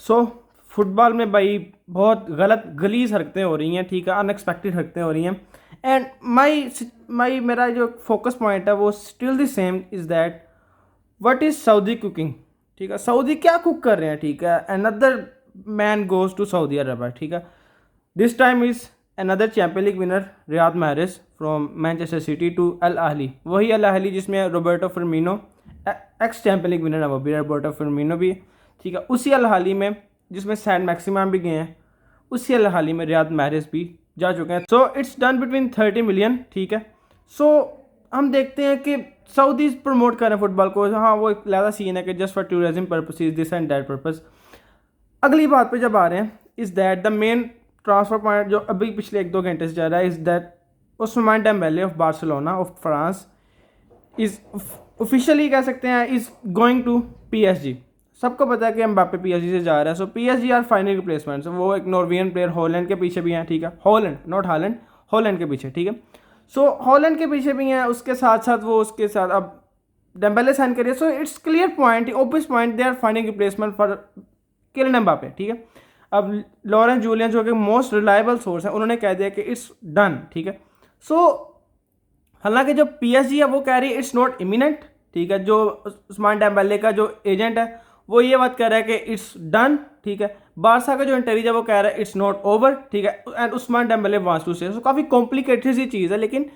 सो football में भाई बहुत गलत गलीज हरकतें हो रही हैं, ठीक है, अनएक्सपेक्टेड हरकतें हो रही हैं। एंड माई मेरा जो फोकस पॉइंट है वो still the same is that what is Saudi cooking, ठीक है, सऊदी क्या कुक कर रहे हैं, ठीक है। Another man goes to Saudi Arab, ठीक है। This time is another champion league winner Riyad Mahrez from Manchester City to Al Ahli, वही अल अहली जिसमें Roberto Firmino ex champion league winner है, वो भी रोबर्टो फर्मिनो भी, ठीक है। उसी अल अहली में जिसमें सैंड मैक्सिमम भी गए हैं, उसी अल अहली में रियाद महरेज भी जा चुके हैं। So it's done between 30 million, ठीक है। सो हम देखते हैं कि सऊदीज प्रमोट कर रहे हैं फुटबॉल को, हाँ वो एक लहदा सीन है कि just for tourism purposes this and that purpose. अगली बात पे जब आ रहे हैं is that the main transfer point जो अभी पिछले 1-2 घंटे से चल रहा है is that Ousmane Dembélé of Barcelona of France is officially कह सकते हैं इज़ गोइंग टू पीएसजी। सबको पता है कि एम्बापे पीएसजी से जा रहा है। सो पीएसजी आर फाइनल रिप्लेसमेंट। वो एक नॉर्वेजियन प्लेयर हॉलैंड के पीछे भी हैं, ठीक है, हॉलैंड नॉट हालैंड, हॉलैंड के पीछे, ठीक है। सो हॉलैंड के पीछे भी हैं, उसके साथ साथ वो उसके साथ अब डेम्बेले साइन करिए। So it's clear point, obvious point, they are final replacement for Kylian Mbappe, ठीक है। अब लॉरेंस जूलियन जो कि मोस्ट रिलायबल सोर्स है, उन्होंने कह दिया कि इट्स डन, ठीक है। सो हालांकि जो पीएसजी है वो कह रही है इट्स नॉट इमिनेंट, ठीक है। जो उस्मान डेम्बेले का जो एजेंट है वो ये बात कर रहा है कि इट्स डन, ठीक है। बारसा का जो इंटेलिजेंस है वो कह रहा है इट्स नॉट ओवर, ठीक है। And Ousmane Dembele wants to say, so काफ़ी कॉम्प्लिकेटेड सी चीज़ है, लेकिन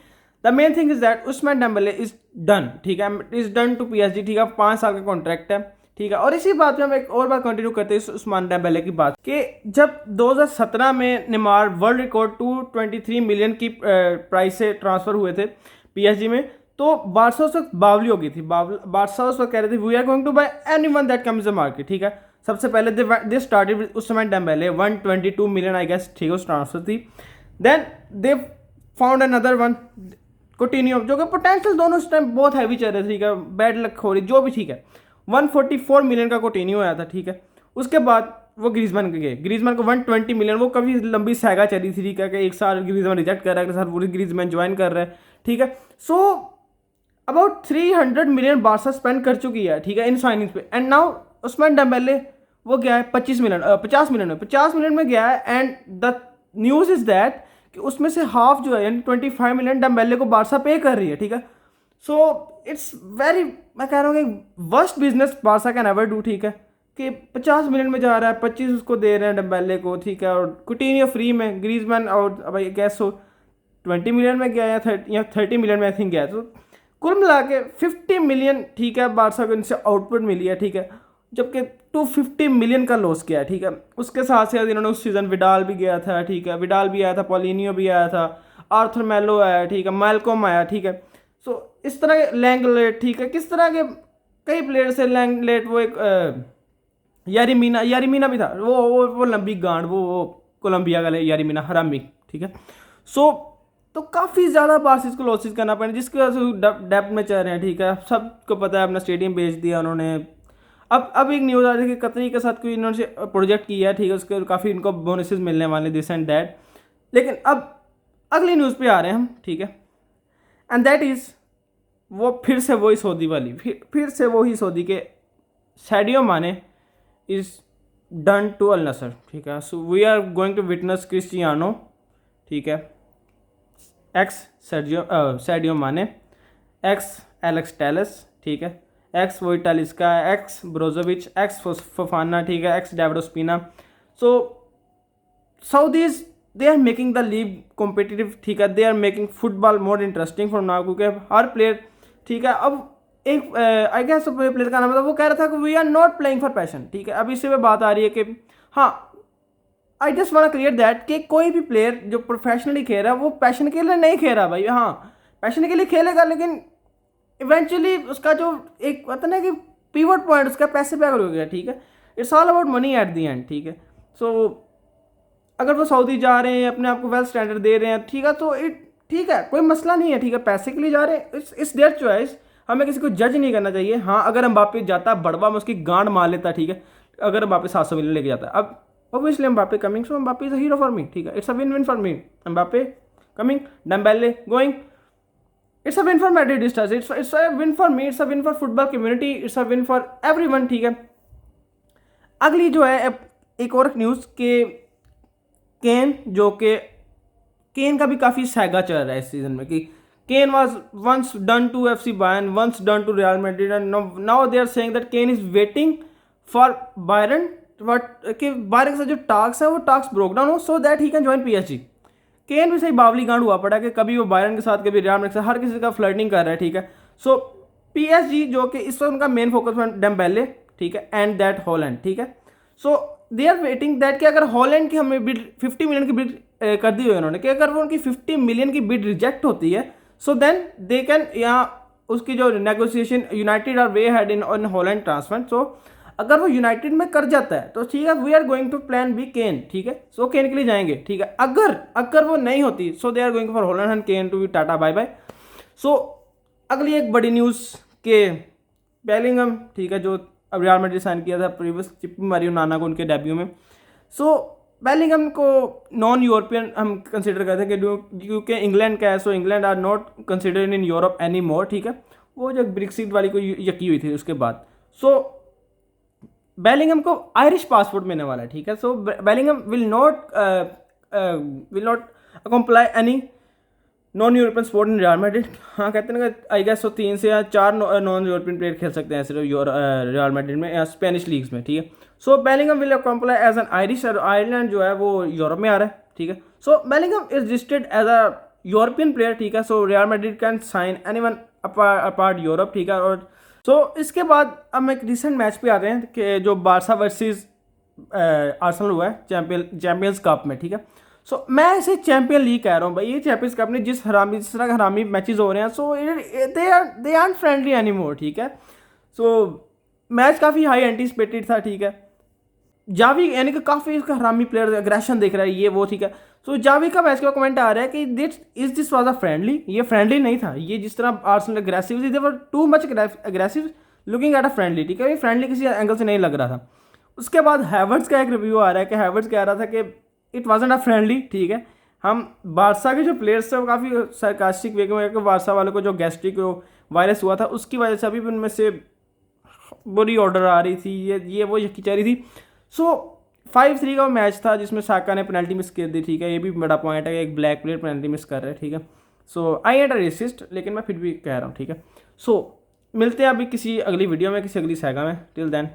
the main thing is that Ousmane Dembele is done, ठीक है, इज डन टू पीएसजी, ठीक है। 5 साल का कॉन्ट्रैक्ट है, ठीक है। और इसी बात पे हम एक और बात कंटिन्यू करते हैं उस्मान डेम्बेले की बात कि जब 2017 में नेमार वर्ल्ड रिकॉर्ड 223 मिलियन की प्राइस से ट्रांसफर हुए थे पीएसजी में, तो बारसा उस वक्त बावली हो गई थी। बारसा उस वक्त कह रहे थे we are going to buy anyone that comes the market, ठीक है। सबसे पहले they started with Ousmane Dembele 122 million I guess, ठीक है, उस ट्रांसफर थी। Then they found another one Coutinho, जो कि पोटेंशियल दोनों उस टाइम बहुत हैवी चल रहे थे, ठीक है, बैड लक हो रही जो भी, ठीक है। 144 मिलियन का कोटिन्यो आया था, ठीक है। उसके बाद वो ग्रीजमैन के गए, ग्रीजमैन को 120 मिलियन, वो कभी लंबी सैगा चली थी, ठीक है, कि एक साल ग्रीजमैन रिजेक्ट कर रहा है, अगले साल पूरी ग्रीजमैन ज्वाइन कर रहा है, ठीक है। So about 300 million Barça spend कर चुकी है, ठीक है, इन साइनिंग्स पे। एंड नाउ उस्मान डेम्बेले वो गया है 50 मिलियन में गया है। And the news is that कि उसमें से हाफ जो है यानी 25 मिलियन डेम्बेले को बारसा पे कर रही है, ठीक है। सो इट्स वेरी, मैं कह रहा हूँ कि worst business Barça can ever do, ठीक है, कि 50 मिलियन में जा रहा है, 25 उसको दे रहे हैं डेम्बेले को, ठीक है, और कुटिन्यो फ्री में, ग्रीजमैन और अब गैस हो 20 मिलियन में गया या 30 मिलियन में आई थिंक गया। तो कुल मिला के 50 मिलियन, ठीक है, बारसा को इनसे आउटपुट मिली है, ठीक है, जबकि 250 मिलियन का लॉस किया है, ठीक है। उसके साथ साथ इन्होंने उस सीज़न विडाल भी गया था, ठीक है, विडाल भी आया था, पॉलिनियो भी आया था, आर्थर मेलो आया, ठीक है, मैलकॉम आया, ठीक है। सो इस तरह के लैंगलेट, ठीक है, किस तरह के कई प्लेयर से लैंगलेट, वो एक यारीमीना भी था, वो लंबी गांड, वो कोलंबिया का यारीमीना हरामी, ठीक है। सो तो काफ़ी ज़्यादा बार्सिस को लॉसेस करना पड़ा, जिसकी वजह से डेप्थ में चल रहे हैं, ठीक है। सबको पता है अपना स्टेडियम बेच दिया उन्होंने। अब एक न्यूज़ आ रही है कि कतरी के साथ कोई इन्होंने प्रोजेक्ट किया है, ठीक है, उसके काफ़ी इनको बोनसेस मिलने वाले दिस एंड दैट। लेकिन अब अगली न्यूज़ पे आ रहे हैं हम, ठीक है, एंड दैट इज़ वो फिर से वही सऊदी वाली, फिर से वही सऊदी के Sadio Mane is done to Al Nassr, ठीक है। So we are going to witness Cristiano, ठीक है, एक्स सैडियो माने, एक्स एलेक्स टेलेस, ठीक है, एक्स वोइटालिस्का, एक्स ब्रोजोविच, एक्स फोफाना, ठीक है, ex David Ospina. So Saudis they are making the league competitive, ठीक है, they are making football more interesting for now, क्योंकि हर प्लेयर, ठीक है, अब एक आई गेस प्लेयर का नाम था, वो कह रहा था कि we are not playing for passion, ठीक है। अब इससे में बात आ रही है कि हाँ, I just want clear that कि कोई भी प्लेयर जो प्रोफेशनली खेल रहा है वो पैशन के लिए नहीं खेल रहा भाई, हाँ पैशन के लिए खेलेगा, लेकिन इवेंचुअली उसका जो एक पता ना कि पीवट पॉइंट उसका पैसे पे हो गया, ठीक है। It's all about money at the and, ठीक है। सो अगर वो सऊदी जा रहे हैं, अपने आप को वेल स्टैंडर्ड दे रहे हैं, ठीक है, तो ठीक है, कोई मसला नहीं है, ठीक है, पैसे के लिए जा रहे हैं, इट्स देयर चॉइस, हमें किसी को जज नहीं करना चाहिए। हाँ, अगर एम्बापे जाता बड़वा में उसकी गांड मार लेता, ठीक है, अगर एम्बापे 700 मिलियन लेके जाता, अब obviously Mbappe coming, so Mbappe is a hero for me, ठीक है, it's a win-win for me, Mbappe coming, Dembele going, it's a win for Madridistas, it's a win for me, it's a win for football community, it's a win for everyone, ठीक है। अगली जो है एक और news के केन, जो कि केन का भी काफ़ी सैगा चल रहा है इस सीज़न में कि Kane was once done to FC Bayern, once done to Real Madrid, and now they are saying that Kane is waiting for Bayern, but कि बायरन के साथ जो टास्क है वो टास्क ब्रोक डाउन हो so that he can join PSG. Kane भी सही बावली गांड हुआ पड़ा कि कभी वो बायरन के साथ, कभी रियल मैड्रिड के साथ, हर किसी का फ्लर्टिंग कर रहा है, ठीक है। सो पीएसजी जो कि इस वक्त उनका मेन फोकस है डेम्बेले, ठीक है, एंड दैट हॉलैंड, ठीक है। सो दे आर वेटिंग दैट कि अगर हॉलैंड की हमें बिड 50 मिलियन की बिड कर दी हुई उन्होंने, कि अगर वो उनकी 50 मिलियन की बिड रिजेक्ट होती है सो देन दे कैन, यहाँ उसकी जो negotiation United are way ahead in Hojlund transfer. So अगर वो यूनाइटेड में कर जाता है तो ठीक है, we are going to plan B Kane, ठीक है। सो केन के लिए जाएंगे, ठीक है। अगर वो नहीं होती so they are going for Hojlund and Kane to be ta-ta bye bye. So अगली एक बड़ी न्यूज़ के बेलिंगम, ठीक है, जो अब रियल मैड्रिड साइन किया था प्रीवियस चिप्पी मारी नाना को उनके डेब्यू में। सो बेलिंगम को नॉन यूरोपियन हम कंसिडर करते हैं कि क्योंकि इंग्लैंड का है, so England are not considered in Europe any more, ठीक है। वो जो ब्रेक्सिट वाली को यकी हुई थी उसके बाद। सो बेलिंगम को आयरिश पासपोर्ट मिलने वाला है, ठीक है। So Bellingham will not comply any non European spot in Real Madrid. हाँ, कहते हैं ना आई गेस 3 से या 4 नॉन यूरोपियन प्लेयर खेल सकते हैं सिर्फ रियल मैड्रिड में या स्पेनिश लीग्स में, ठीक है। So Bellingham will comply as an Irish, और आयरलैंड जो है वो यूरोप में आ रहा है, ठीक है। So Bellingham is registered as a European player, ठीक है। So Real Madrid can sign anyone apart Europe, ठीक है। और सो इसके बाद हम एक रिसेंट मैच पे आते हैं कि जो बारसा वर्सेस आर्सेनल हुआ है चैंपियंस कप में, ठीक है। सो मैं इसे चैंपियन लीग कह रहा हूँ भाई, ये चैंपियंस कप ने जिस तरह हरामी मैचेस हो रहे हैं, so they are friendly any more, ठीक है। सो मैच काफ़ी हाई एंटीसिपेटेड था, ठीक है। जावी यानी कि काफ़ी इसका हरामी प्लेयर एग्रेशन देख रहा है ये वो, ठीक है। सो जावी का मैच का कमेंट आ रहा है कि दिस वाज अ फ्रेंडली, ये फ्रेंडली नहीं था, ये जिस तरह आर्सेनल अग्रेसिव थी, they were too much aggressive looking at a friendly, ठीक है। ये फ्रेंडली किसी एंगल से नहीं लग रहा था। उसके बाद हैवर्ट्स का एक रिव्यू आ रहा है कि हैवर्ट्स कह रहा था कि इट वाजंट अ फ्रेंडली, ठीक है। हम बारसा के जो प्लेयर्स थे वो काफ़ी सरकास्टिक वे में, बारसा वालों को जो गैस्ट्रिक वायरस हुआ था उसकी वजह से अभी भी उनमें से बुरी ऑर्डर आ रही थी, ये वो यकी चल रही थी। सो 5-3 का मैच था जिसमें साका ने पेनल्टी मिस कर दी, ठीक है। ये भी बड़ा पॉइंट है कि एक ब्लैक प्लेयर पेनल्टी मिस कर रहा है, ठीक है। सो आई एट अ रेसिस्ट, लेकिन मैं फिर भी कह रहा हूँ, ठीक है। सो मिलते हैं अभी किसी अगली वीडियो में, किसी अगली सैगा में। Till then